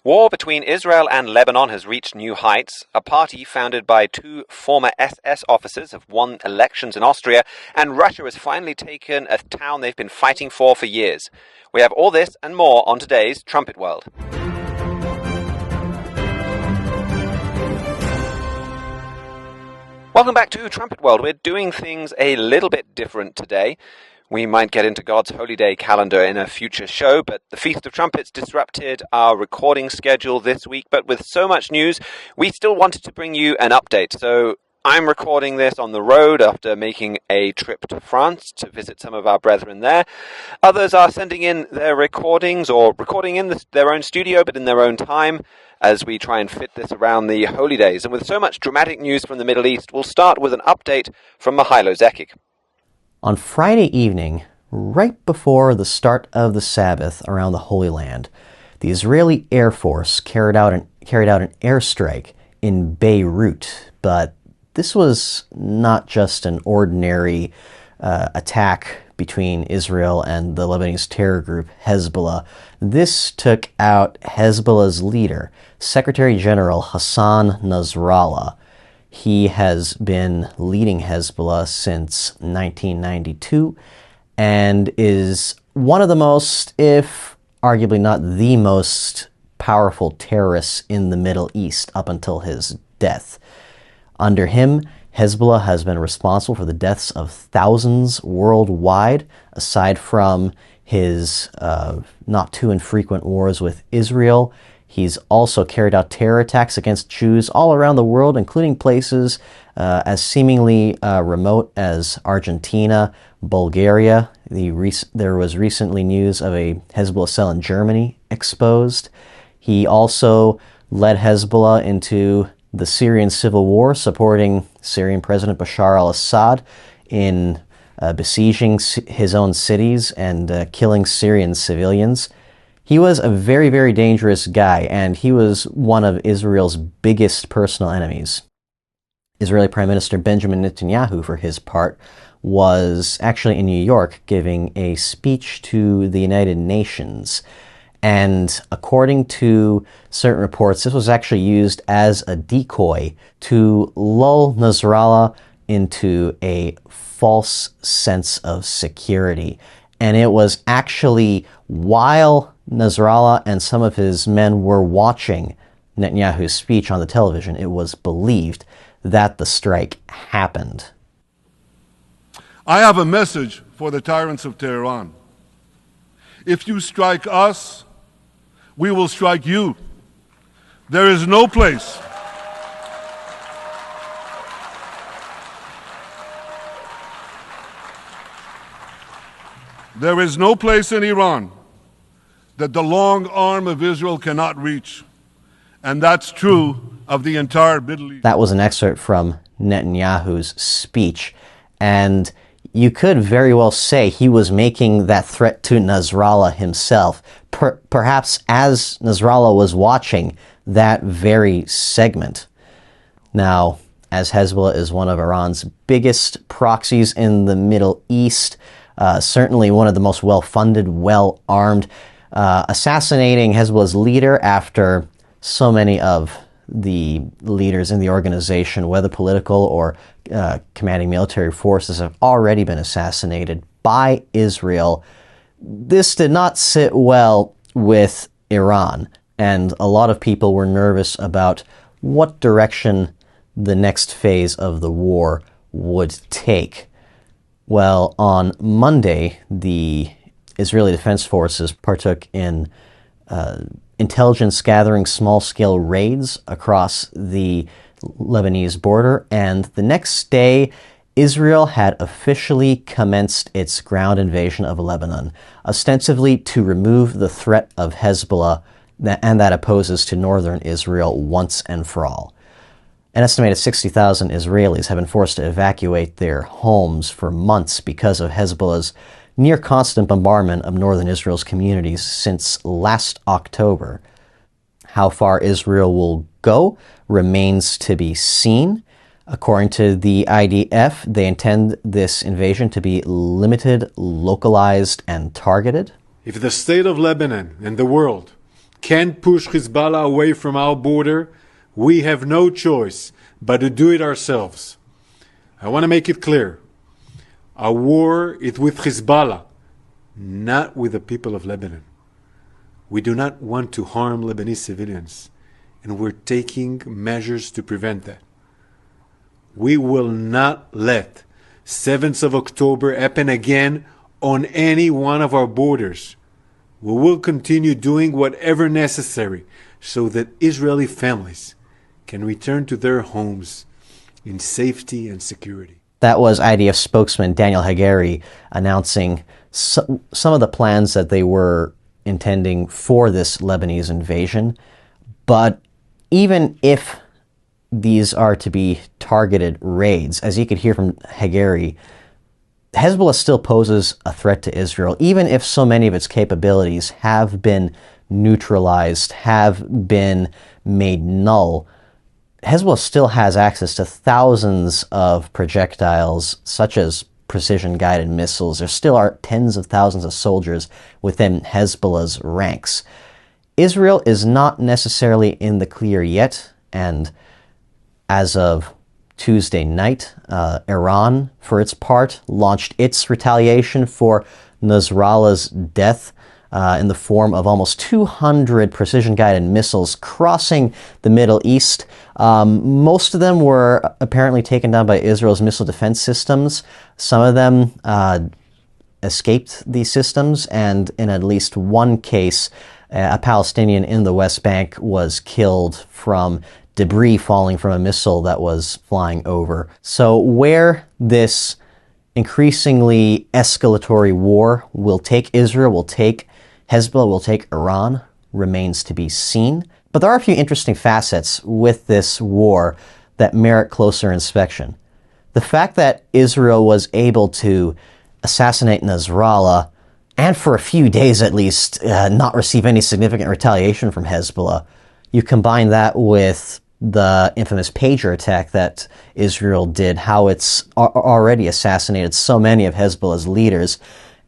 War between Israel and Lebanon has reached new heights. A party founded by two former SS officers have won elections in Austria, and Russia has finally taken a town they've been fighting for years. We have all this and more on today's Trumpet World. Welcome back to Trumpet World. We're doing things a little bit different today. We might get into God's holy day calendar in a future show, but the Feast of Trumpets disrupted our recording schedule this week. But with so much news, we still wanted to bring you an update. So I'm recording this on the road after making a trip to France to visit some of our brethren there. Others are sending in their recordings or recording in their own studio, but in their own time, as we try and fit this around the holy days. And with so much dramatic news from the Middle East, we'll start with an update from Mihailo Zekic. On Friday evening, right before the start of the Sabbath around the Holy Land, the Israeli Air Force carried out an airstrike in Beirut. But this was not just an ordinary attack between Israel and the Lebanese terror group Hezbollah. This took out Hezbollah's leader, Secretary General Hassan Nasrallah. He has been leading Hezbollah since 1992 and is one of the most, if arguably not the most, powerful terrorists in the Middle East up until his death. Under him, Hezbollah has been responsible for the deaths of thousands worldwide, aside from his not too infrequent wars with Israel. He's also carried out terror attacks against Jews all around the world, including places as seemingly remote as Argentina, Bulgaria. There was recently news of a Hezbollah cell in Germany exposed. He also led Hezbollah into the Syrian civil war, supporting Syrian President Bashar al-Assad in besieging his own cities and killing Syrian civilians. He was a very, very dangerous guy, and he was one of Israel's biggest personal enemies. Israeli Prime Minister Benjamin Netanyahu, for his part, was actually in New York giving a speech to the United Nations. And according to certain reports, this was actually used as a decoy to lull Nasrallah into a false sense of security. And it was actually while Nasrallah and some of his men were watching Netanyahu's speech on the television, it was believed that the strike happened. I have a message for the tyrants of Tehran. If you strike us, we will strike you. There is no place. There is no place in Iran that the long arm of Israel cannot reach. And that's true of the entire Middle East. That was an excerpt from Netanyahu's speech. And you could very well say he was making that threat to Nasrallah himself, perhaps as Nasrallah was watching that very segment. Now, as Hezbollah is one of Iran's biggest proxies in the Middle East, certainly one of the most well-funded, well-armed, assassinating Hezbollah's leader after so many of the leaders in the organization, whether political or commanding military forces, have already been assassinated by Israel. This did not sit well with Iran, and a lot of people were nervous about what direction the next phase of the war would take. Well, on Monday, the Israeli Defense Forces partook in intelligence gathering small-scale raids across the Lebanese border, and the next day, Israel had officially commenced its ground invasion of Lebanon, ostensibly to remove the threat of Hezbollah and that opposes to northern Israel once and for all. An estimated 60,000 Israelis have been forced to evacuate their homes for months because of Hezbollah's near constant bombardment of northern Israel's communities since last October. How far Israel will go remains to be seen. According to the IDF, they intend this invasion to be limited, localized, and targeted. If the state of Lebanon and the world can't push Hezbollah away from our border, we have no choice but to do it ourselves. I want to make it clear. Our war is with Hezbollah, not with the people of Lebanon. We do not want to harm Lebanese civilians, and we're taking measures to prevent that. We will not let 7th of October happen again on any one of our borders. We will continue doing whatever necessary so that Israeli families can return to their homes in safety and security. That was IDF spokesman Daniel Hagari announcing some of the plans that they were intending for this Lebanese invasion. But even if these are to be targeted raids, as you could hear from Hagari, Hezbollah still poses a threat to Israel, even if so many of its capabilities have been neutralized, have been made null. Hezbollah still has access to thousands of projectiles, such as precision-guided missiles. There still are tens of thousands of soldiers within Hezbollah's ranks. Israel is not necessarily in the clear yet, and as of Tuesday night, Iran, for its part, launched its retaliation for Nasrallah's death in the form of almost 200 precision-guided missiles crossing the Middle East. Most of them were apparently taken down by Israel's missile defense systems. Some of them escaped these systems, and in at least one case, a Palestinian in the West Bank was killed from debris falling from a missile that was flying over. So where this increasingly escalatory war will take Israel, will take Hezbollah, will take Iran, remains to be seen. But there are a few interesting facets with this war that merit closer inspection. The fact that Israel was able to assassinate Nasrallah, and for a few days at least, not receive any significant retaliation from Hezbollah. You combine that with the infamous pager attack that Israel did, how it's already assassinated so many of Hezbollah's leaders.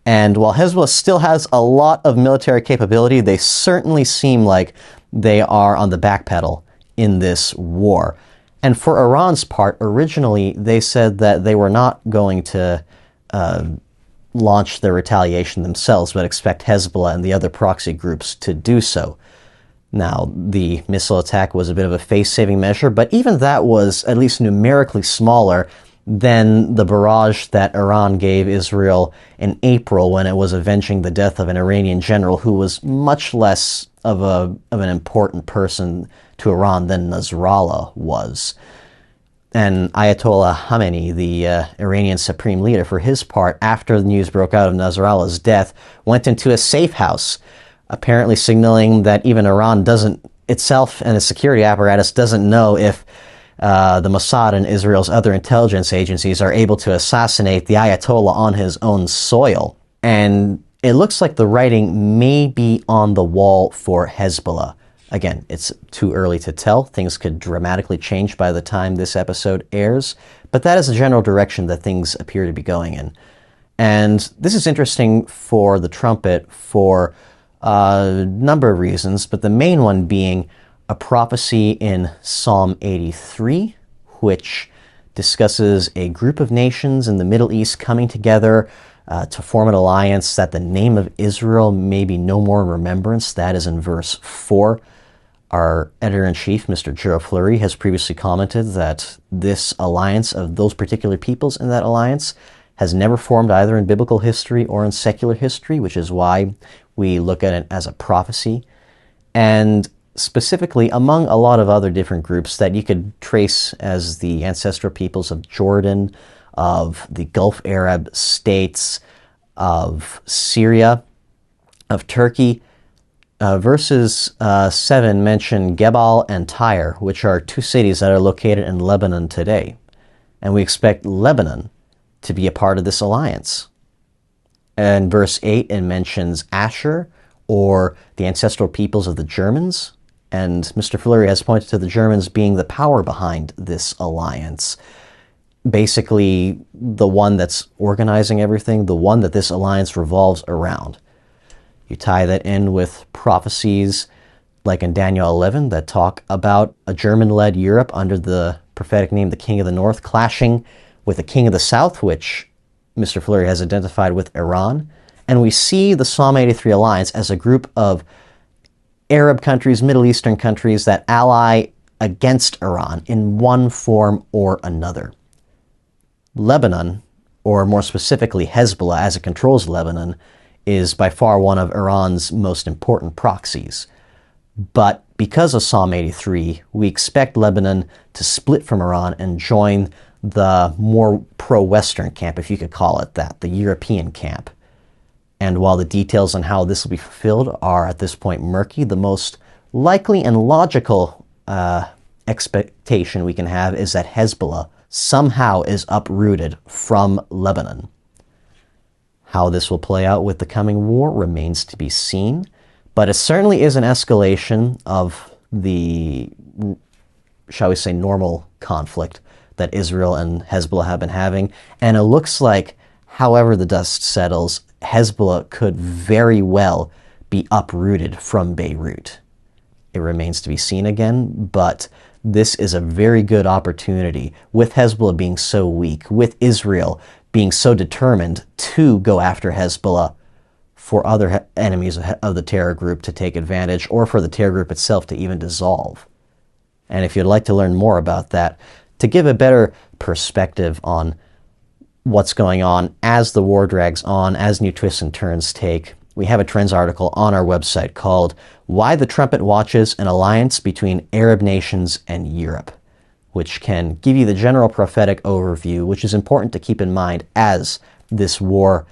And while Hezbollah still has a lot of military capability, they certainly seem like they are on the back pedal in this war. And for Iran's part, originally they said that they were not going to launch their retaliation themselves, but expect Hezbollah and the other proxy groups to do so. Now, the missile attack was a bit of a face-saving measure, but even that was at least numerically smaller than the barrage that Iran gave Israel in April when it was avenging the death of an Iranian general who was much less of an important person to Iran than Nasrallah was. And Ayatollah Khamenei, the Iranian supreme leader, for his part, after the news broke out of Nasrallah's death, went into a safe house, apparently signaling that even Iran doesn't itself, and its security apparatus doesn't know if the Mossad and Israel's other intelligence agencies are able to assassinate the Ayatollah on his own soil. And it looks like the writing may be on the wall for Hezbollah. Again, it's too early to tell. Things could dramatically change by the time this episode airs, but that is the general direction that things appear to be going in. And this is interesting for the trumpet for a number of reasons, but the main one being a prophecy in Psalm 83, which discusses a group of nations in the Middle East coming together to form an alliance that the name of Israel may be no more in remembrance. That is in verse 4. Our editor-in-chief, Mr. Jero Fleury, has previously commented that this alliance of those particular peoples in that alliance has never formed either in biblical history or in secular history, which is why we look at it as a prophecy. And specifically, among a lot of other different groups that you could trace as the ancestral peoples of Jordan, of the Gulf Arab states, of Syria, of Turkey, verses 7 mention Gebal and Tyre, which are two cities that are located in Lebanon today. And we expect Lebanon to be a part of this alliance. And verse 8, it mentions Asher, or the ancestral peoples of the Germans. And Mr. Fleury has pointed to the Germans being the power behind this alliance. Basically, the one that's organizing everything, the one that this alliance revolves around. You tie that in with prophecies like in Daniel 11, that talk about a German-led Europe under the prophetic name the King of the North clashing with the King of the South, which Mr. Fleury has identified with Iran. And we see the Psalm 83 alliance as a group of Arab countries, Middle Eastern countries that ally against Iran in one form or another. Lebanon, or more specifically Hezbollah as it controls Lebanon, is by far one of Iran's most important proxies. But because of Psalm 83, we expect Lebanon to split from Iran and join the more pro-Western camp, if you could call it that, the European camp. And while the details on how this will be fulfilled are at this point murky, the most likely and logical expectation we can have is that Hezbollah somehow is uprooted from Lebanon. How this will play out with the coming war remains to be seen, but it certainly is an escalation of the, shall we say, normal conflict that Israel and Hezbollah have been having. And it looks like, however the dust settles, Hezbollah could very well be uprooted from Beirut. It remains to be seen again, but this is a very good opportunity, with Hezbollah being so weak, with Israel being so determined to go after Hezbollah, for other enemies of the terror group to take advantage, or for the terror group itself to even dissolve. And if you'd like to learn more about that, to give a better perspective on what's going on as the war drags on, as new twists and turns take, we have a Trends article on our website called Why the Trumpet Watches an Alliance Between Arab Nations and Europe, which can give you the general prophetic overview, which is important to keep in mind as this war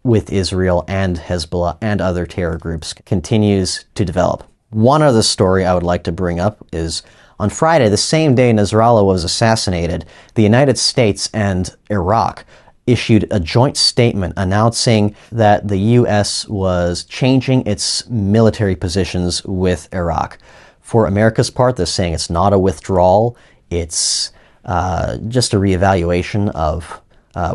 with Israel and Hezbollah and other terror groups continues to develop. One other story I would like to bring up is on Friday, the same day Nasrallah was assassinated, the United States and Iraq issued a joint statement announcing that the U.S. was changing its military positions with Iraq. For America's part, they're saying it's not a withdrawal, it's just a reevaluation of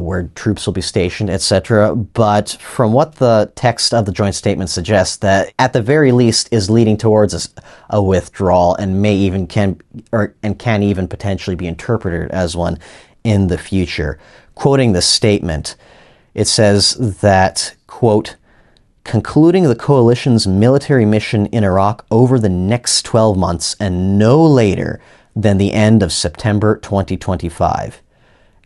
where troops will be stationed, etc. But from what the text of the joint statement suggests, that at the very least is leading towards a withdrawal, and can even potentially be interpreted as one in the future. Quoting the statement, it says that, quote, concluding the coalition's military mission in Iraq over the next 12 months and no later than the end of September 2025.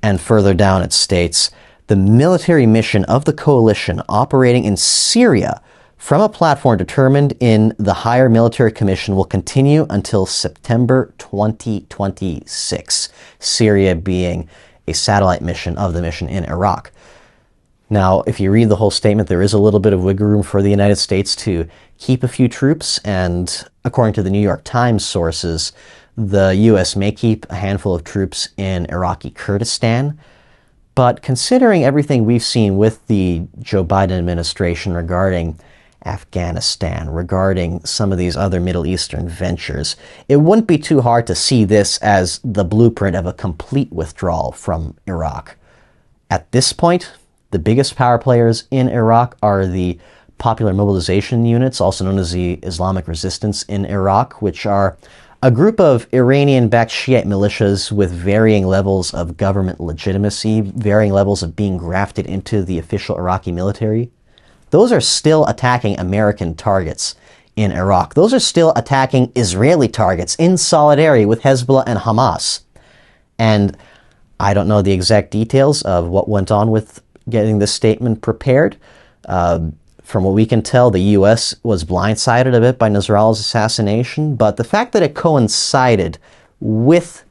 And further down it states, the military mission of the coalition operating in Syria from a platform determined in the Higher Military Commission will continue until September 2026, Syria being a satellite mission of the mission in Iraq. Now, if you read the whole statement, there is a little bit of wiggle room for the United States to keep a few troops, and according to the New York Times sources, the U.S. may keep a handful of troops in Iraqi Kurdistan. But considering everything we've seen with the Joe Biden administration regarding Afghanistan, regarding some of these other Middle Eastern ventures, it wouldn't be too hard to see this as the blueprint of a complete withdrawal from Iraq. At this point, the biggest power players in Iraq are the Popular Mobilization Units, also known as the Islamic Resistance in Iraq, which are a group of Iranian-backed Shiite militias with varying levels of government legitimacy, varying levels of being grafted into the official Iraqi military. Those are still attacking American targets in Iraq. Those are still attacking Israeli targets in solidarity with Hezbollah and Hamas. And I don't know the exact details of what went on with getting this statement prepared. From what we can tell, the U.S. was blindsided a bit by Nasrallah's assassination, but the fact that it coincided with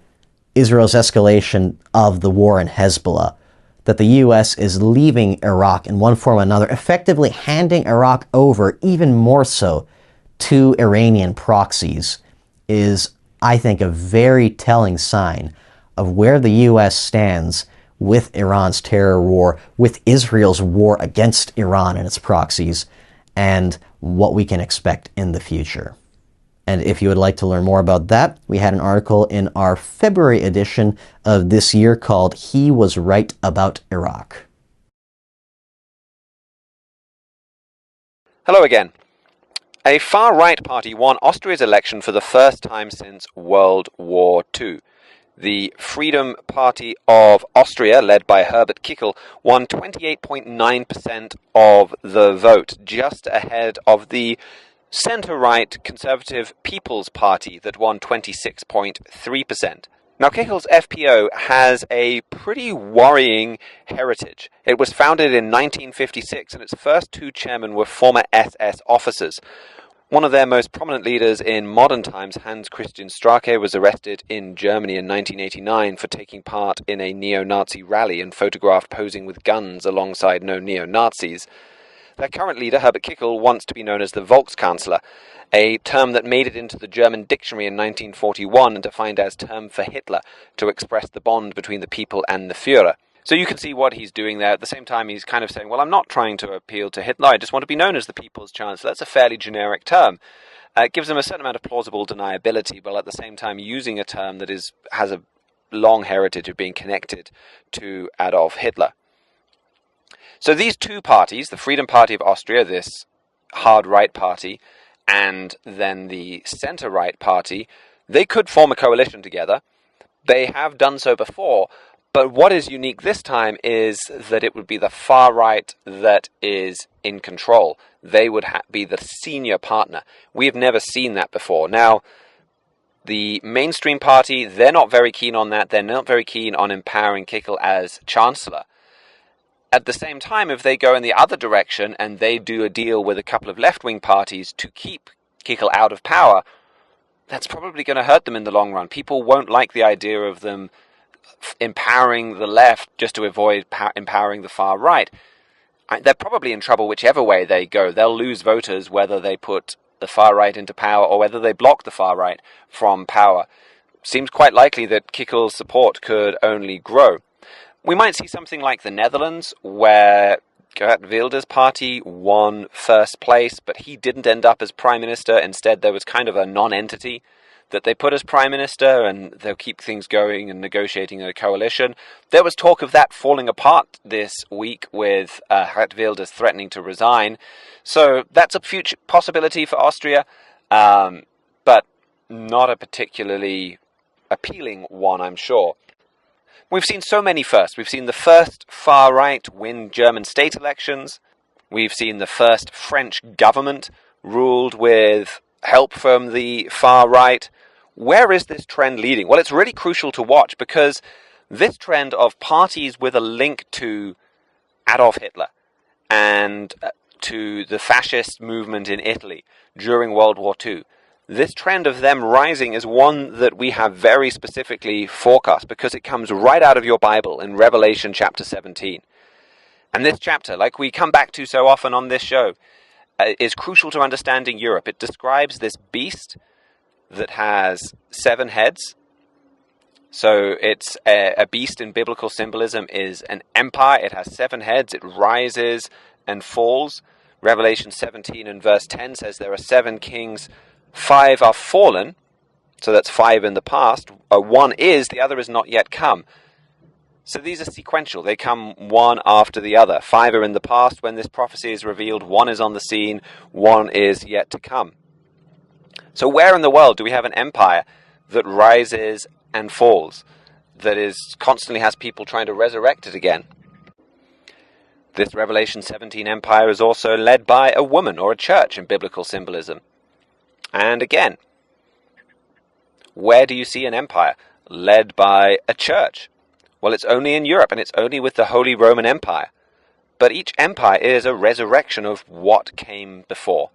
Israel's escalation of the war in Hezbollah, that the U.S. is leaving Iraq in one form or another, effectively handing Iraq over even more so to Iranian proxies, is, I think, a very telling sign of where the U.S. stands with Iran's terror war, with Israel's war against Iran and its proxies, and what we can expect in the future. And if you would like to learn more about that, we had an article in our February edition of this year called He Was Right About Iraq. Hello again. A far-right party won Austria's election for the first time since World War II. The Freedom Party of Austria, led by Herbert Kickl, won 28.9% of the vote, just ahead of the centre-right Conservative People's Party that won 26.3%. Now, Kickl's FPO has a pretty worrying heritage. It was founded in 1956, and its first two chairmen were former SS officers. One of their most prominent leaders in modern times, Hans Christian Strache, was arrested in Germany in 1989 for taking part in a neo-Nazi rally and photographed posing with guns alongside no neo-Nazis. Their current leader, Herbert Kickl, wants to be known as the Volkskanzler, a term that made it into the German dictionary in 1941 and defined as term for Hitler, to express the bond between the people and the Führer. So you can see what he's doing there. At the same time, he's kind of saying, well, I'm not trying to appeal to Hitler, I just want to be known as the People's Chancellor. That's a fairly generic term. It gives him a certain amount of plausible deniability, but at the same time using a term that has a long heritage of being connected to Adolf Hitler. So these two parties, the Freedom Party of Austria, this hard-right party, and then the centre-right party, they could form a coalition together. They have done so before, but what is unique this time is that it would be the far right that is in control. They would be the senior partner. We have never seen that before. Now, the mainstream party, they're not very keen on that. They're not very keen on empowering Kickl as Chancellor. At the same time, if they go in the other direction and they do a deal with a couple of left-wing parties to keep Kickl out of power, that's probably going to hurt them in the long run. People won't like the idea of them empowering the left just to avoid empowering the far right. They're probably in trouble whichever way they go. They'll lose voters whether they put the far right into power or whether they block the far right from power. Seems quite likely that Kickl's support could only grow. We might see something like the Netherlands, where Geert Wilder's party won first place, but he didn't end up as prime minister. Instead, there was kind of a non-entity that they put as prime minister, and they'll keep things going and negotiating a coalition. There was talk of that falling apart this week with Geert Wilders threatening to resign. So that's a future possibility for Austria, but not a particularly appealing one, I'm sure. We've seen so many firsts. We've seen the first far-right win German state elections. We've seen the first French government ruled with help from the far-right. Where is this trend leading? Well, it's really crucial to watch, because this trend of parties with a link to Adolf Hitler and to the fascist movement in Italy during World War II, this trend of them rising is one that we have very specifically forecast, because it comes right out of your Bible in Revelation chapter 17. And this chapter, like we come back to so often on this show, is crucial to understanding Europe. It describes this beast that has 7 heads. So it's a beast in biblical symbolism is an empire. It has 7 heads. It rises and falls. Revelation 17 and verse 10 says there are 7 kings. 5 are fallen, so that's 5 in the past. 1 is, the other is not yet come. So these are sequential. They come one after the other. 5 are in the past when this prophecy is revealed. 1 is on the scene. 1 is yet to come. So where in the world do we have an empire that rises and falls, that is constantly has people trying to resurrect it again? This Revelation 17 empire is also led by a woman or a church in biblical symbolism. And again, where do you see an empire led by a church? Well, it's only in Europe, and it's only with the Holy Roman Empire. But each empire is a resurrection of what came before.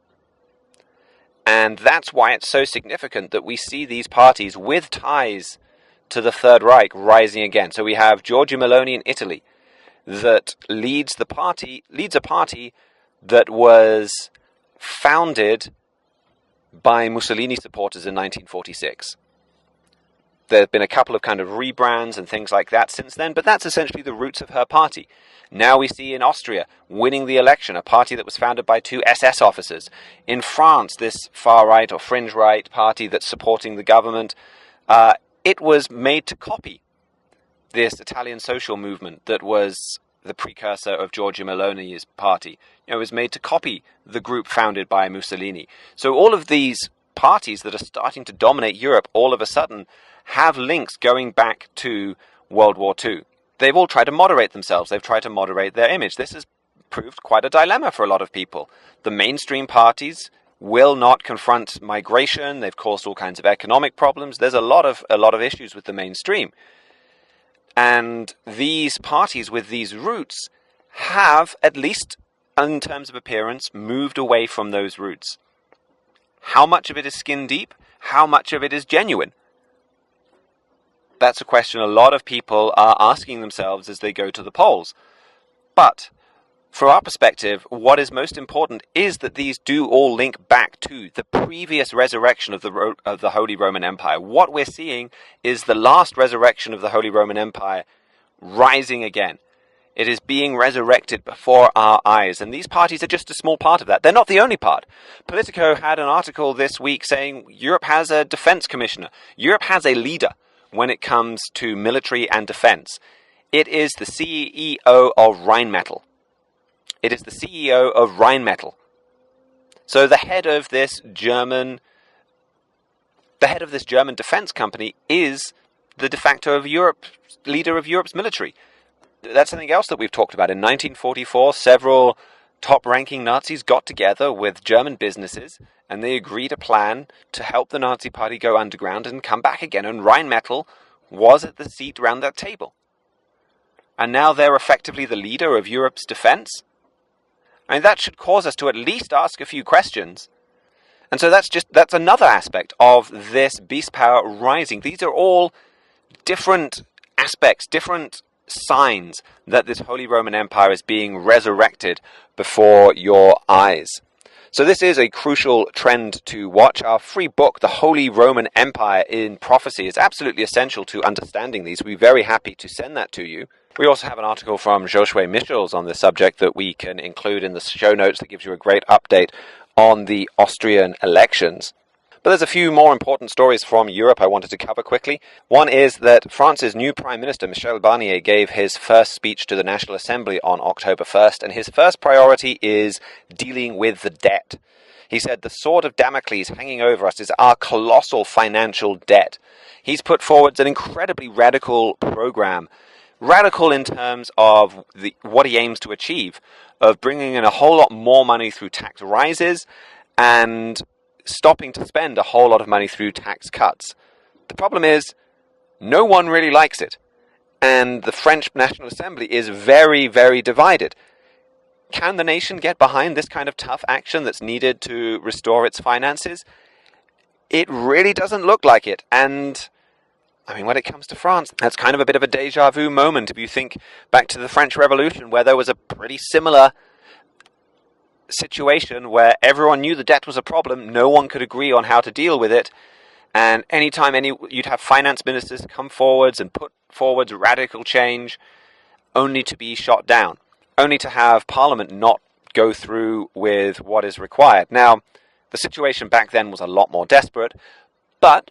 And that's why it's so significant that we see these parties with ties to the Third Reich rising again. So we have Giorgia Meloni in Italy that leads a party that was founded by Mussolini supporters in 1946. There have been a couple of kind of rebrands and things like that since then, but that's essentially the roots of her party. Now we see in Austria, winning the election, a party that was founded by 2 SS officers. In France, this far-right or fringe-right party that's supporting the government, it was made to copy this Italian social movement that was the precursor of Giorgia Meloni's party. was made to copy the group founded by Mussolini. So all of these parties that are starting to dominate Europe all of a sudden have links going back to World War II. They've all tried to moderate themselves. They've tried to moderate their image. This has proved quite a dilemma for a lot of people. The mainstream parties will not confront migration. They've caused all kinds of economic problems. There's a lot of issues with the mainstream. And these parties with these roots have, at least in terms of appearance, moved away from those roots. How much of it is skin deep? How much of it is genuine? That's a question a lot of people are asking themselves as they go to the polls. But from our perspective, what is most important is that these do all link back to the previous resurrection of the Holy Roman Empire. What we're seeing is the last resurrection of the Holy Roman Empire rising again. It is being resurrected before our eyes, and these parties are just a small part of that. They're not the only part. Politico had an article this week saying Europe has a defense commissioner. Europe has a leader when it comes to military and defense. It is the CEO of Rheinmetall. It is the CEO of Rheinmetall. So the head of this German defense company is the de facto leader of Europe's military. That's something else that we've talked about. In 1944, several top-ranking Nazis got together with German businesses, and they agreed a plan to help the Nazi party go underground and come back again. And Rheinmetall was at the seat around that table. And now they're effectively the leader of Europe's defense. I mean, that should cause us to at least ask a few questions. And so that's another aspect of this beast power rising. These are all different aspects, different signs that this Holy Roman Empire is being resurrected before your eyes. So this is a crucial trend to watch. Our free book, The Holy Roman Empire in Prophecy, is absolutely essential to understanding these. We're very happy to send that to you. We also have an article from Joshua Michels on this subject that we can include in the show notes that gives you a great update on the Austrian elections. But there's a few more important stories from Europe I wanted to cover quickly. One is that France's new Prime Minister, Michel Barnier, gave his first speech to the National Assembly on October 1st, and his first priority is dealing with the debt. He said, the sword of Damocles hanging over us is our colossal financial debt. He's put forward an incredibly radical program, radical in terms of what he aims to achieve, of bringing in a whole lot more money through tax rises and stopping to spend a whole lot of money through tax cuts. The problem is, no one really likes it. And the French National Assembly is very, very divided. Can the nation get behind this kind of tough action that's needed to restore its finances? It really doesn't look like it. And, I mean, when it comes to France, that's kind of a bit of a deja vu moment. If you think back to the French Revolution, where there was a pretty similar situation where everyone knew the debt was a problem, no one could agree on how to deal with it, and anytime you'd have finance ministers come forwards and put forwards radical change, only to be shot down, only to have Parliament not go through with what is required. Now, the situation back then was a lot more desperate, but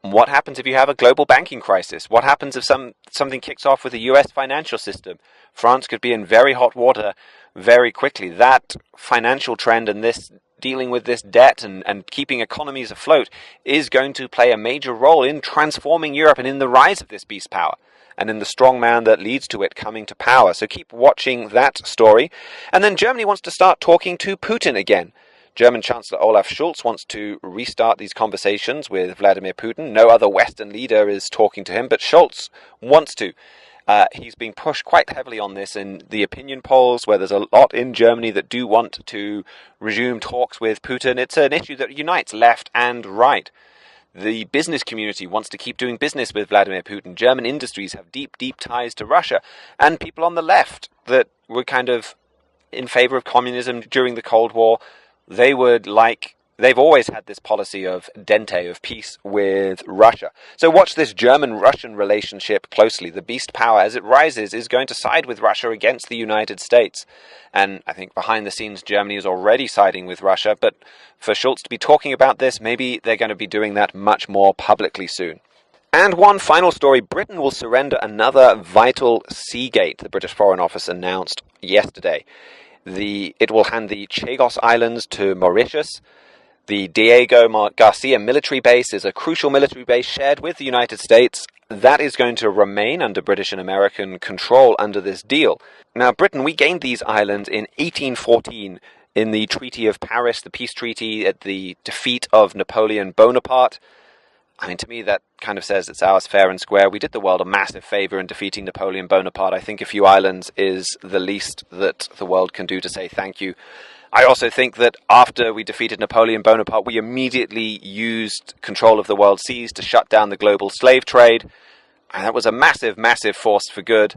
what happens if you have a global banking crisis? What happens if something kicks off with the US financial system? France could be in very hot water very quickly. That financial trend and this dealing with this debt and keeping economies afloat is going to play a major role in transforming Europe and in the rise of this beast power and in the strong man that leads to it coming to power. So keep watching that story. And then Germany wants to start talking to Putin again. German Chancellor Olaf Scholz wants to restart these conversations with Vladimir Putin. No other Western leader is talking to him, but Scholz wants to. He's being pushed quite heavily on this in the opinion polls, where there's a lot in Germany that do want to resume talks with Putin. It's an issue that unites left and right. The business community wants to keep doing business with Vladimir Putin. German industries have deep, deep ties to Russia. And people on the left that were kind of in favor of communism during the Cold War, they've always had this policy of Dente, of peace with Russia. So watch this German-Russian relationship closely. The beast power, as it rises, is going to side with Russia against the United States. And I think behind the scenes, Germany is already siding with Russia. But for Scholz to be talking about this, maybe they're going to be doing that much more publicly soon. And one final story, Britain will surrender another vital sea gate, the British Foreign Office announced yesterday. It will hand the Chagos Islands to Mauritius. The Diego Garcia military base is a crucial military base shared with the United States. That is going to remain under British and American control under this deal. Now, Britain, we gained these islands in 1814 in the Treaty of Paris, the peace treaty at the defeat of Napoleon Bonaparte. I mean, to me, that kind of says it's ours fair and square. We did the world a massive favor in defeating Napoleon Bonaparte. I think a few islands is the least that the world can do to say thank you. I also think that after we defeated Napoleon Bonaparte, we immediately used control of the world seas to shut down the global slave trade. And that was a massive, massive force for good.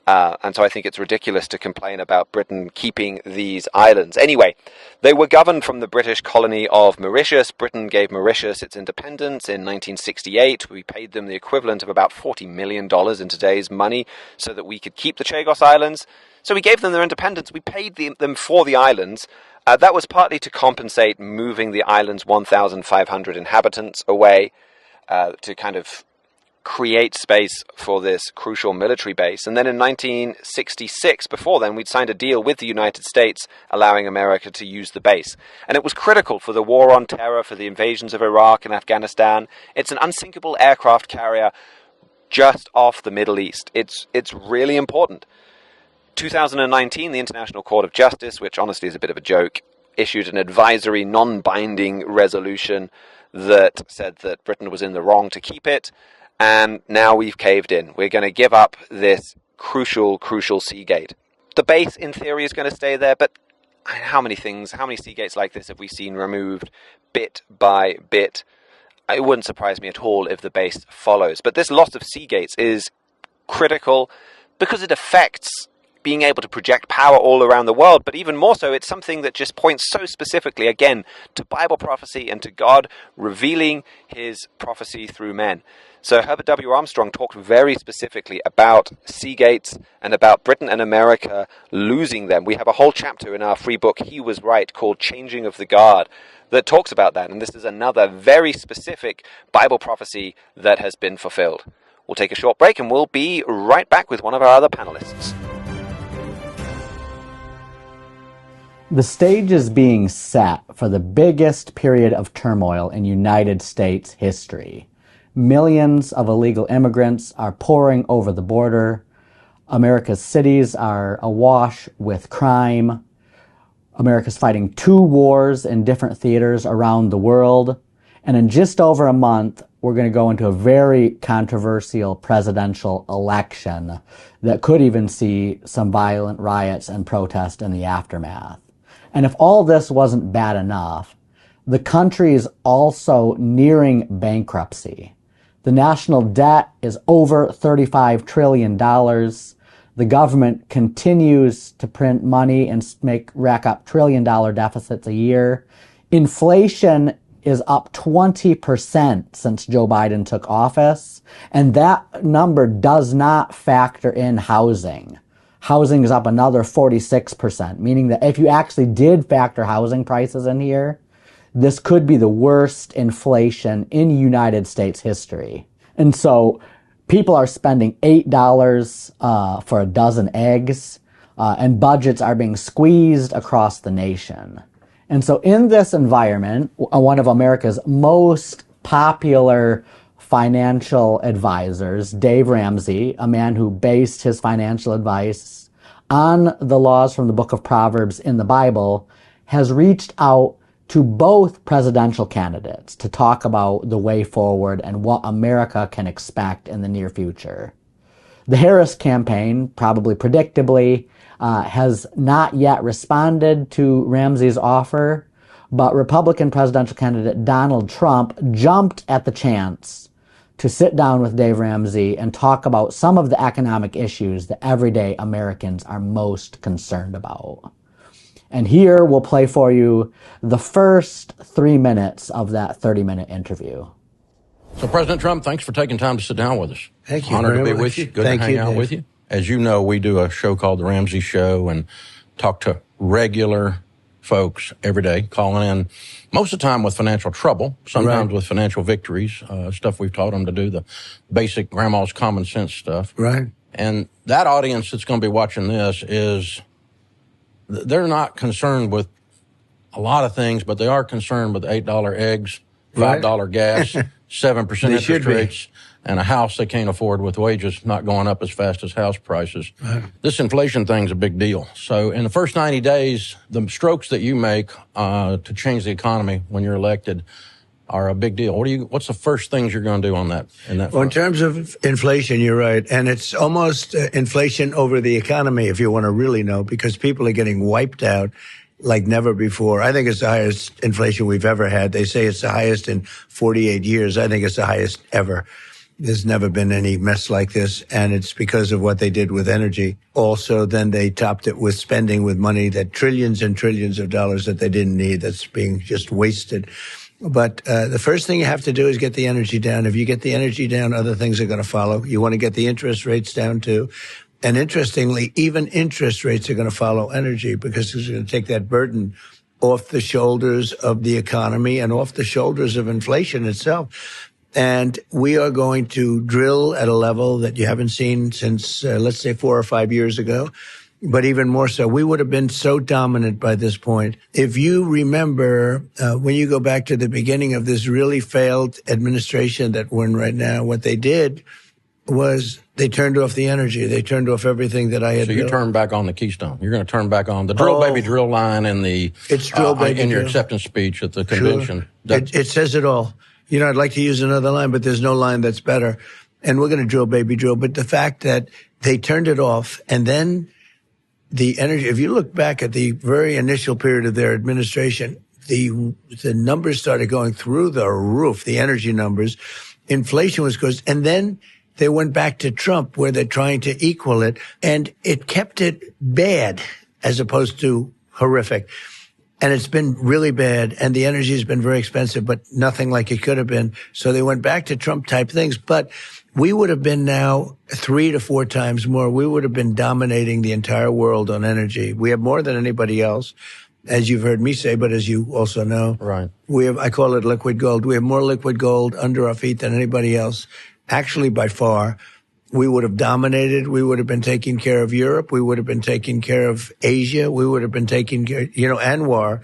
And so I think it's ridiculous to complain about Britain keeping these islands. Anyway, they were governed from the British colony of Mauritius. Britain gave Mauritius its independence in 1968. We paid them the equivalent of about $40 million in today's money so that we could keep the Chagos Islands. So we gave them their independence. We paid them for the islands. That was partly to compensate moving the island's 1,500 inhabitants away to kind of create space for this crucial military base. And then in 1966, before then, we'd signed a deal with the United States allowing America to use the base. And it was critical for the war on terror, for the invasions of Iraq and Afghanistan. It's an unsinkable aircraft carrier just off the Middle East. It's really important. 2019, the International Court of Justice, which honestly is a bit of a joke, issued an advisory, non-binding resolution that said that Britain was in the wrong to keep it, and now we've caved in. We're going to give up this crucial seagate. The base, in theory, is going to stay there, but how many seagates like this have we seen removed bit by bit? It wouldn't surprise me at all if the base follows. But this loss of seagates is critical because it affects being able to project power all around the world, but even more so, it's something that just points so specifically, again, to Bible prophecy and to God revealing his prophecy through men. So Herbert W. Armstrong talked very specifically about seagates and about Britain and America losing them. We have a whole chapter in our free book, He Was Right, called Changing of the Guard, that talks about that, and this is another very specific Bible prophecy that has been fulfilled. We'll take a short break, and we'll be right back with one of our other panelists. The stage is being set for the biggest period of turmoil in United States history. Millions of illegal immigrants are pouring over the border. America's cities are awash with crime. America's fighting 2 wars in different theaters around the world. And in just over a month, we're going to go into a very controversial presidential election that could even see some violent riots and protest in the aftermath. And if all this wasn't bad enough, the country is also nearing bankruptcy. The national debt is over $35 trillion. The government continues to print money and rack up trillion-dollar deficits a year. Inflation is up 20% since Joe Biden took office, and that number does not factor in housing. Housing is up another 46%, meaning that if you actually did factor housing prices in here, this could be the worst inflation in United States history. And so people are spending $8 for a dozen eggs, and budgets are being squeezed across the nation. And so in this environment, one of America's most popular financial advisors, Dave Ramsey, a man who based his financial advice on the laws from the book of Proverbs in the Bible, has reached out to both presidential candidates to talk about the way forward and what America can expect in the near future. The Harris campaign, probably predictably, has not yet responded to Ramsey's offer, but Republican presidential candidate Donald Trump jumped at the chance to sit down with Dave Ramsey and talk about some of the economic issues that everyday Americans are most concerned about. And here we'll play for you the first 3 minutes of that 30-minute interview. So, President Trump, thanks for taking time to sit down with us. Thank you. Honored to be with you. Good to hang out with you. As you know, we do a show called The Ramsey Show and talk to regular folks every day, calling in most of the time with financial trouble, sometimes with financial victories, stuff we've taught them to do, the basic grandma's common sense stuff. Right. And that audience that's going to be watching this is they're not concerned with a lot of things, but they are concerned with $8 eggs, $5 gas, 7% interest rates, and a house they can't afford with wages not going up as fast as house prices. Right. This inflation thing's a big deal. So in the first 90 days, the strokes that you make to change the economy when you're elected are a big deal. What's the first things you're going to do on that? Well, in terms of inflation, you're right. And it's almost inflation over the economy, if you want to really know, because people are getting wiped out like never before. I think it's the highest inflation we've ever had. They say it's the highest in 48 years. I think it's the highest ever. There's never been any mess like this, and it's because of what they did with energy. Also, then they topped it with spending with money, that trillions and trillions of dollars that they didn't need, that's being just wasted. But the first thing you have to do is get the energy down. If you get the energy down, other things are going to follow. You want to get the interest rates down, too. And interestingly, even interest rates are going to follow energy, because it's going to take that burden off the shoulders of the economy and off the shoulders of inflation itself. And we are going to drill at a level that you haven't seen since, let's say, 4 or 5 years ago. But even more so, we would have been so dominant by this point. If you remember, when you go back to the beginning of this really failed administration that we're in right now, what they did was they turned off the energy. They turned off everything that I had built. So you turned back on the Keystone. You're going to turn back on the drill, baby, drill line in the it's drill, baby, in your drill. acceptance speech at the convention. Sure. It says it all. You know, I'd like to use another line, but there's no line that's better. And we're going to drill, baby, drill. But the fact that they turned it off, and then the energy, if you look back at the very initial period of their administration, the numbers started going through the roof, the energy numbers. Inflation was good. And then they went back to Trump, where they're trying to equal it, and it kept it bad as opposed to horrific. And it's been really bad, and the energy has been very expensive, but nothing like it could have been. So they went back to Trump-type things. But we would have been now 3 to 4 times more. We would have been dominating the entire world on energy. We have more than anybody else, as you've heard me say, but as you also know. Right. We have, I call it liquid gold. We have more liquid gold under our feet than anybody else, actually by far. We would have dominated. We would have been taking care of Europe. We would have been taking care of Asia. We would have been taking care, Anwar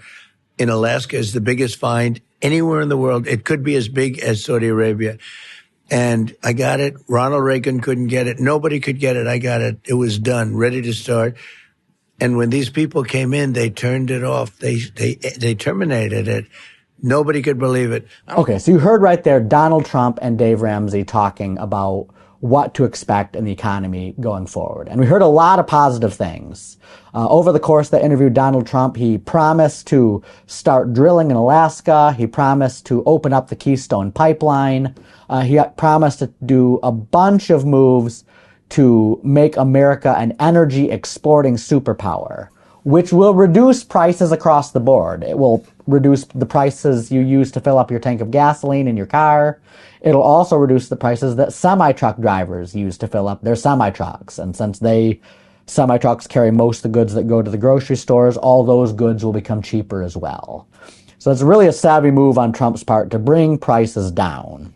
in Alaska is the biggest find anywhere in the world. It could be as big as Saudi Arabia. And I got it. Ronald Reagan couldn't get it. Nobody could get it. I got it. It was done, ready to start. And when these people came in, they turned it off. They terminated it. Nobody could believe it. Okay, so you heard right there Donald Trump and Dave Ramsey talking about what to expect in the economy going forward. And we heard a lot of positive things. Over the course of the interview, Donald Trump, he promised to start drilling in Alaska. He promised to open up the Keystone Pipeline. He promised to do a bunch of moves to make America an energy exporting superpower, which will reduce prices across the board. It will reduce the prices you use to fill up your tank of gasoline in your car. It'll also reduce the prices that semi-truck drivers use to fill up their semi-trucks. And since semi-trucks carry most of the goods that go to the grocery stores, all those goods will become cheaper as well. So it's really a savvy move on Trump's part to bring prices down.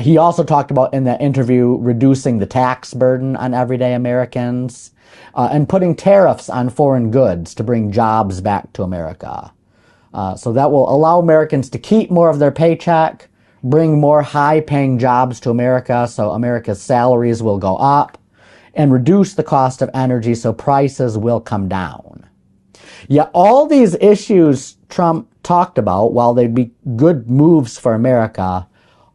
He also talked about in that interview reducing the tax burden on everyday Americans and putting tariffs on foreign goods to bring jobs back to America. So that will allow Americans to keep more of their paycheck, bring more high-paying jobs to America so America's salaries will go up, and reduce the cost of energy so prices will come down. Yet all these issues Trump talked about, while they'd be good moves for America,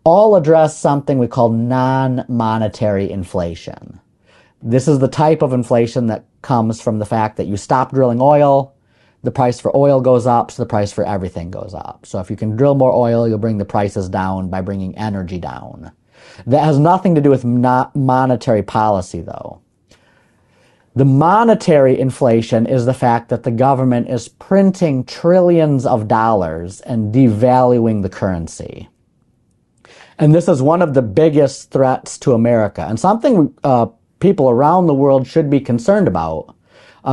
all address something we call non-monetary inflation. This is the type of inflation that comes from the fact that you stop drilling oil, the price for oil goes up, so the price for everything goes up. So if you can drill more oil, you'll bring the prices down by bringing energy down. That has nothing to do with monetary policy, though. The monetary inflation is the fact that the government is printing trillions of dollars and devaluing the currency. And this is one of the biggest threats to America, and something people around the world should be concerned about.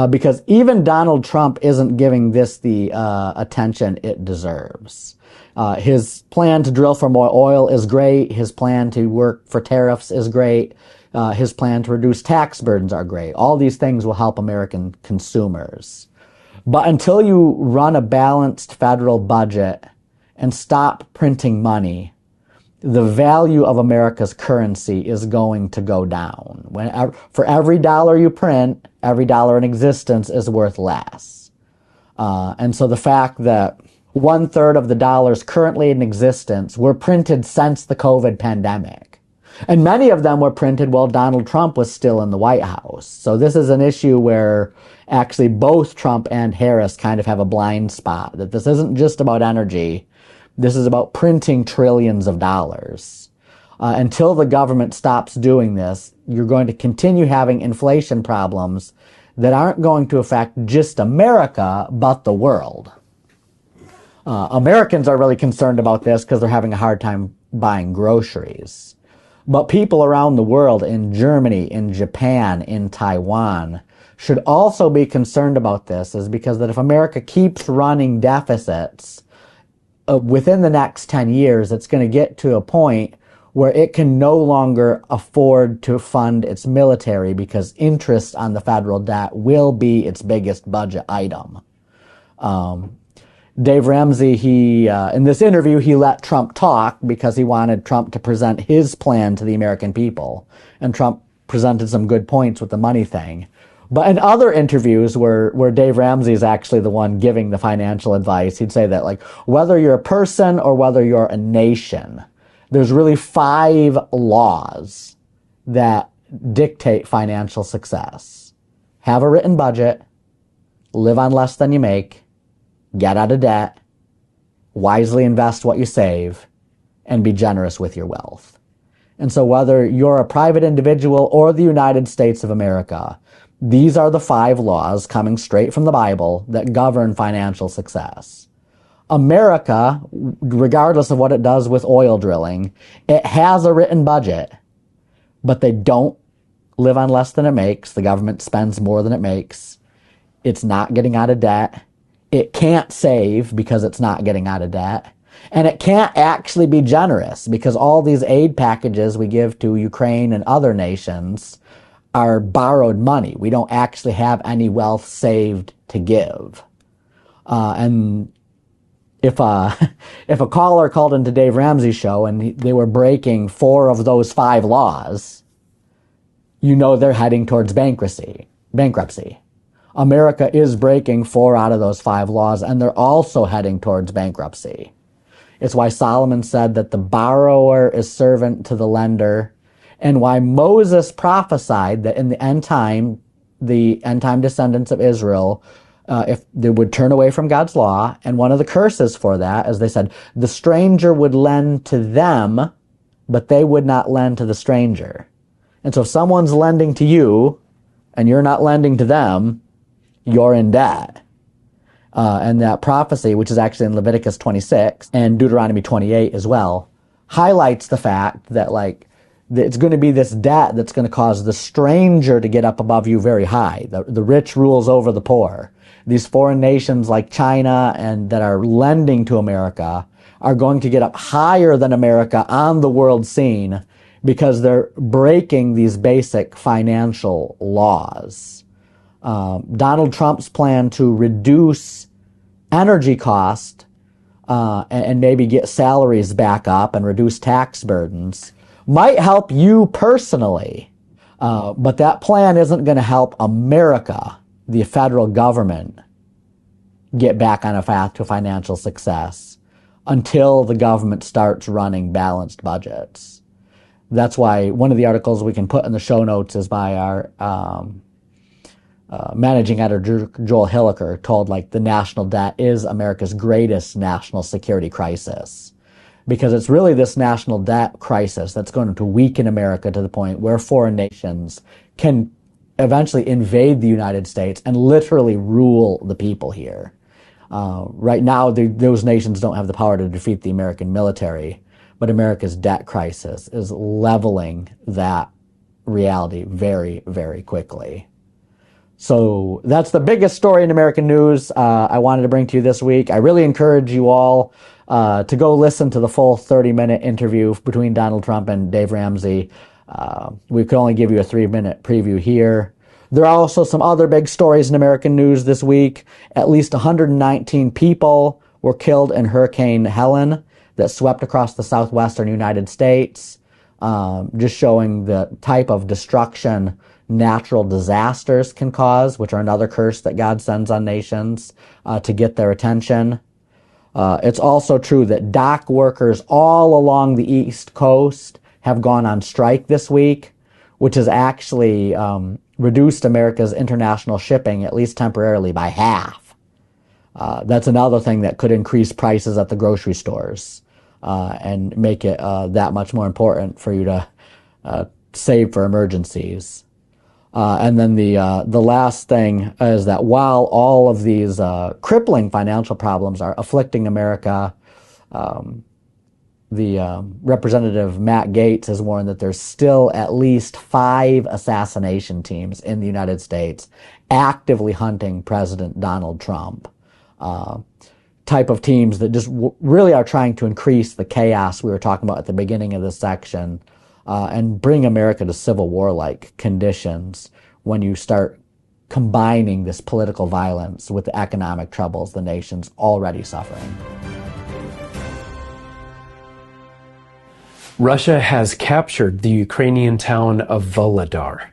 because even Donald Trump isn't giving this the attention it deserves. His plan to drill for more oil is great. His plan to work for tariffs is great. His plan to reduce tax burdens are great. All these things will help American consumers. But until you run a balanced federal budget and stop printing money, the value of America's currency is going to go down. For every dollar you print, every dollar in existence is worth less. And so the fact that 1/3 of the dollars currently in existence were printed since the COVID pandemic. And many of them were printed while Donald Trump was still in the White House. So this is an issue where actually both Trump and Harris kind of have a blind spot, that this isn't just about energy. This is about printing trillions of dollars. Until the government stops doing this, you're going to continue having inflation problems that aren't going to affect just America, but the world. Americans are really concerned about this because they're having a hard time buying groceries. But people around the world, in Germany, in Japan, in Taiwan, should also be concerned about this, is because that if America keeps running deficits, within the next 10 years, it's going to get to a point where it can no longer afford to fund its military because interest on the federal debt will be its biggest budget item. Dave Ramsey, in this interview, he let Trump talk because he wanted Trump to present his plan to the American people. And Trump presented some good points with the money thing. But in other interviews where Dave Ramsey is actually the one giving the financial advice, he'd say that, like, whether you're a person or whether you're a nation, there's really 5 laws that dictate financial success. Have a written budget, live on less than you make, get out of debt, wisely invest what you save, and be generous with your wealth. And so whether you're a private individual or the United States of America, these are the 5 laws coming straight from the Bible that govern financial success. America, regardless of what it does with oil drilling, it has a written budget, but they don't live on less than it makes. The government spends more than it makes. It's not getting out of debt. It can't save because it's not getting out of debt. And it can't actually be generous because all these aid packages we give to Ukraine and other nations are borrowed money. We don't actually have any wealth saved to give. And if a caller called into Dave Ramsey's show and they were breaking 4 of those 5 laws, you know they're heading towards bankruptcy. America is breaking 4 out of those 5 laws, and they're also heading towards bankruptcy. It's why Solomon said that the borrower is servant to the lender, and why Moses prophesied that in the end time descendants of Israel, if they would turn away from God's law, and one of the curses for that, as they said, the stranger would lend to them, but they would not lend to the stranger. And so if someone's lending to you, and you're not lending to them, you're in debt. And that prophecy, which is actually in Leviticus 26 and Deuteronomy 28 as well, highlights the fact that, like, it's going to be this debt that's going to cause the stranger to get up above you very high. The rich rules over the poor. These foreign nations like China and that are lending to America are going to get up higher than America on the world scene because they're breaking these basic financial laws. Donald Trump's plan to reduce energy cost and maybe get salaries back up and reduce tax burdens might help you personally, but that plan isn't going to help America, the federal government, get back on a path to financial success until the government starts running balanced budgets. That's why one of the articles we can put in the show notes is by our managing editor Joel Hilliker, told, like, the national debt is America's greatest national security crisis. Because it's really this national debt crisis that's going to weaken America to the point where foreign nations can eventually invade the United States and literally rule the people here. Right now, those nations don't have the power to defeat the American military, but America's debt crisis is leveling that reality very, very quickly. So that's the biggest story in American news I wanted to bring to you this week. I really encourage you all to go listen to the full 30-minute interview between Donald Trump and Dave Ramsey. We could only give you a 3-minute preview here. There are also some other big stories in American news this week. At least 119 people were killed in Hurricane Helen that swept across the southwestern United States, just showing the type of destruction natural disasters can cause, which are another curse that God sends on nations to get their attention. It's also true that dock workers all along the East Coast have gone on strike this week, which has actually reduced America's international shipping, at least temporarily, by half. That's another thing that could increase prices at the grocery stores and make it that much more important for you to save for emergencies. And then the last thing is that while all of these crippling financial problems are afflicting America, Representative Matt Gaetz has warned that there's still at least 5 assassination teams in the United States actively hunting President Donald Trump. Type of teams that just really are trying to increase the chaos we were talking about at the beginning of this section and bring America to Civil War-like conditions when you start combining this political violence with the economic troubles the nation's already suffering. Russia has captured the Ukrainian town of Vuhledar.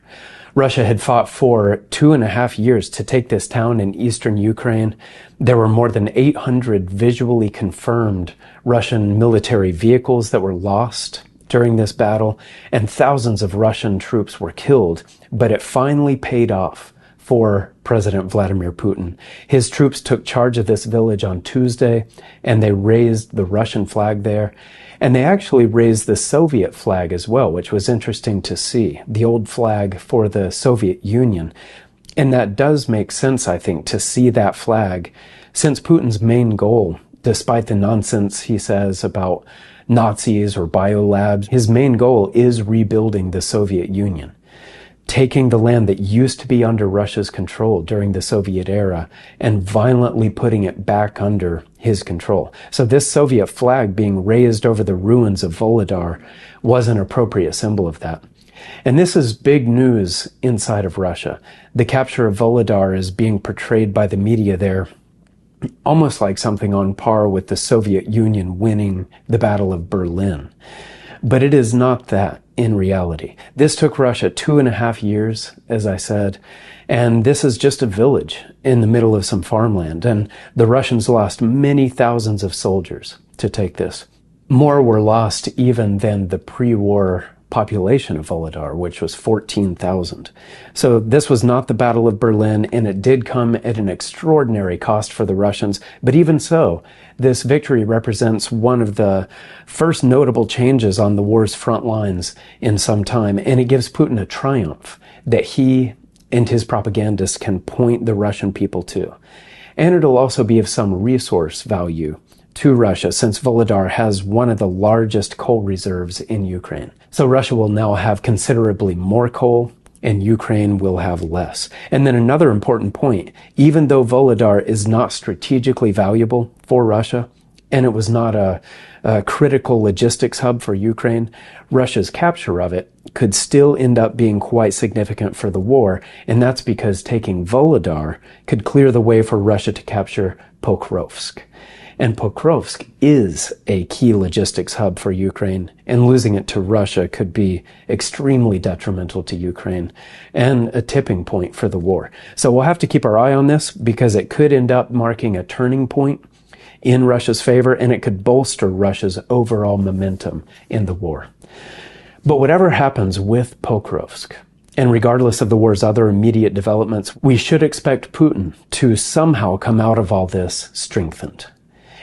Russia had fought for 2.5 years to take this town in eastern Ukraine. There were more than 800 visually confirmed Russian military vehicles that were lost during this battle, and thousands of Russian troops were killed, but it finally paid off for President Vladimir Putin. His troops took charge of this village on Tuesday, and they raised the Russian flag there. And they actually raised the Soviet flag as well, which was interesting to see, the old flag for the Soviet Union. And that does make sense, I think, to see that flag, since Putin's main goal, despite the nonsense he says about Nazis or biolabs, his main goal is rebuilding the Soviet Union, taking the land that used to be under Russia's control during the Soviet era and violently putting it back under his control. So this Soviet flag being raised over the ruins of Vuhledar was an appropriate symbol of that. And this is big news inside of Russia. The capture of Vuhledar is being portrayed by the media there almost like something on par with the Soviet Union winning the Battle of Berlin. But it is not that in reality. This took Russia 2.5 years, as I said, and this is just a village in the middle of some farmland, and the Russians lost many thousands of soldiers to take this. More were lost even than the pre-war population of Vuhledar, which was 14,000. So this was not the Battle of Berlin, and it did come at an extraordinary cost for the Russians. But even so, this victory represents one of the first notable changes on the war's front lines in some time, and it gives Putin a triumph that he and his propagandists can point the Russian people to. And it'll also be of some resource value to Russia, since Vuhledar has one of the largest coal reserves in Ukraine. So Russia will now have considerably more coal, and Ukraine will have less. And then another important point, even though Vuhledar is not strategically valuable for Russia, and it was not a critical logistics hub for Ukraine, Russia's capture of it could still end up being quite significant for the war, and that's because taking Vuhledar could clear the way for Russia to capture Pokrovsk. And Pokrovsk is a key logistics hub for Ukraine, and losing it to Russia could be extremely detrimental to Ukraine and a tipping point for the war. So we'll have to keep our eye on this, because it could end up marking a turning point in Russia's favor, and it could bolster Russia's overall momentum in the war. But whatever happens with Pokrovsk, and regardless of the war's other immediate developments, we should expect Putin to somehow come out of all this strengthened.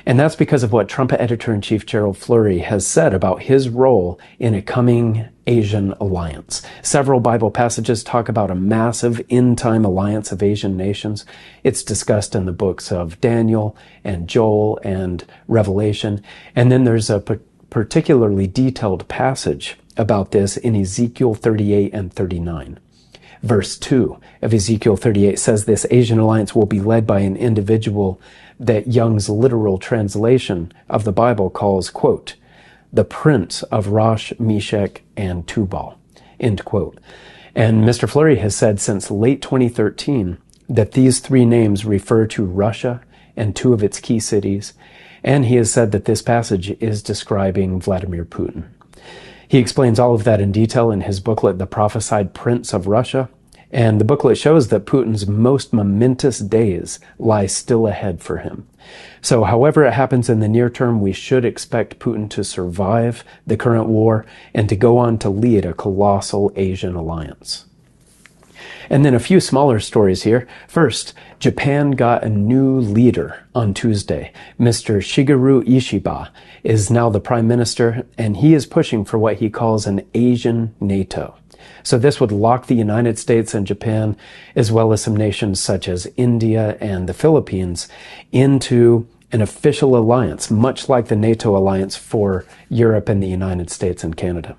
And that's because of what Trump editor-in-chief Gerald Flurry has said about his role in a coming Asian alliance. Several Bible passages talk about a massive end-time alliance of Asian nations. It's discussed in the books of Daniel and Joel and Revelation. And then there's a particularly detailed passage about this in Ezekiel 38 and 39. Verse 2 of Ezekiel 38 says this Asian alliance will be led by an individual that Young's literal translation of the Bible calls, quote, the prince of Rosh, Meshech, and Tubal, end quote. And Mr. Fleury has said since late 2013 that these three names refer to Russia and two of its key cities, and he has said that this passage is describing Vladimir Putin. He explains all of that in detail in his booklet, The Prophesied Prince of Russia, and the booklet shows that Putin's most momentous days lie still ahead for him. So however it happens in the near term, we should expect Putin to survive the current war and to go on to lead a colossal Asian alliance. And then a few smaller stories here. First, Japan got a new leader on Tuesday. Mr. Shigeru Ishiba is now the prime minister, and he is pushing for what he calls an Asian NATO. So this would lock the United States and Japan, as well as some nations such as India and the Philippines, into an official alliance, much like the NATO alliance for Europe and the United States and Canada.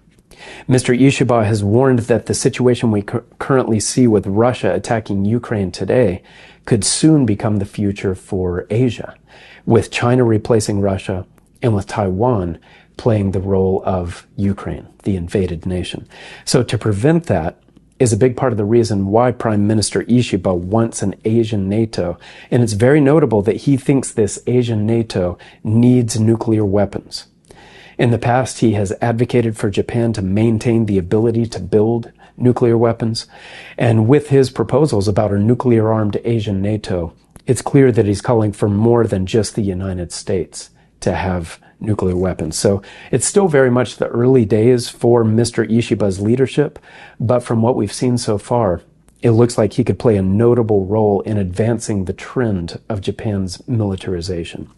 Mr. Ishiba has warned that the situation we currently see with Russia attacking Ukraine today could soon become the future for Asia, with China replacing Russia and with Taiwan playing the role of Ukraine, the invaded nation. So to prevent that is a big part of the reason why Prime Minister Ishiba wants an Asian NATO. And it's very notable that he thinks this Asian NATO needs nuclear weapons. In the past, he has advocated for Japan to maintain the ability to build nuclear weapons. And with his proposals about a nuclear-armed Asian NATO, it's clear that he's calling for more than just the United States to have nuclear weapons. So it's still very much the early days for Mr. Ishiba's leadership, but from what we've seen so far, it looks like he could play a notable role in advancing the trend of Japan's militarization.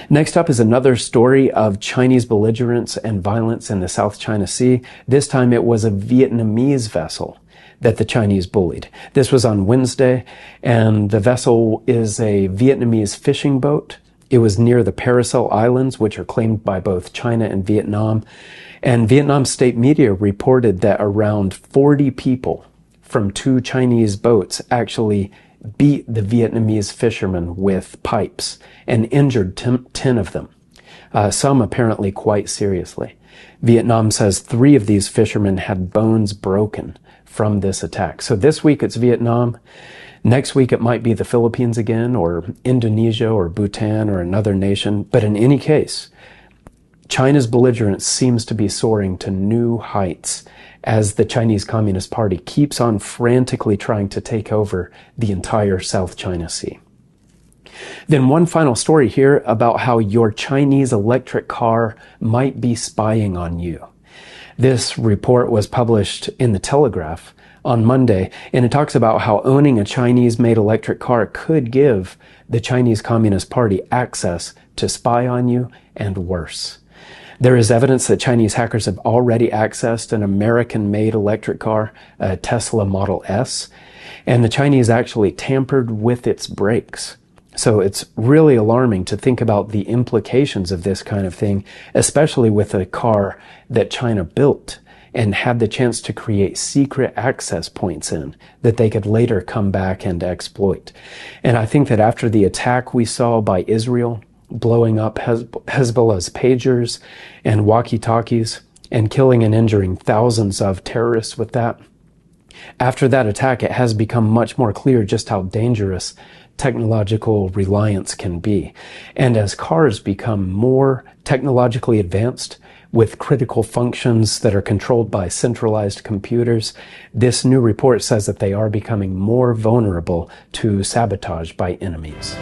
Next up is another story of Chinese belligerence and violence in the South China Sea. This time it was a Vietnamese vessel that the Chinese bullied. This was on Wednesday, and the vessel is a Vietnamese fishing boat. It was near the Paracel Islands, which are claimed by both China and Vietnam. And Vietnam state media reported that around 40 people from two Chinese boats actually beat the Vietnamese fishermen with pipes and injured 10 of them, some apparently quite seriously. Vietnam says 3 of these fishermen had bones broken from this attack. So this week it's Vietnam. Next week it might be the Philippines again, or Indonesia, or Bhutan, or another nation. But in any case, China's belligerence seems to be soaring to new heights as the Chinese Communist Party keeps on frantically trying to take over the entire South China Sea. Then one final story here about how your Chinese electric car might be spying on you. This report was published in the Telegraph on Monday, and it talks about how owning a Chinese-made electric car could give the Chinese Communist Party access to spy on you and worse. There is evidence that Chinese hackers have already accessed an American-made electric car, a Tesla Model S, and the Chinese actually tampered with its brakes. So it's really alarming to think about the implications of this kind of thing, especially with a car that China built and had the chance to create secret access points in that they could later come back and exploit. And I think that after the attack we saw by Israel, blowing up Hezbollah's pagers and walkie-talkies and killing and injuring thousands of terrorists with that, after that attack, it has become much more clear just how dangerous technological reliance can be. And as cars become more technologically advanced with critical functions that are controlled by centralized computers, this new report says that they are becoming more vulnerable to sabotage by enemies.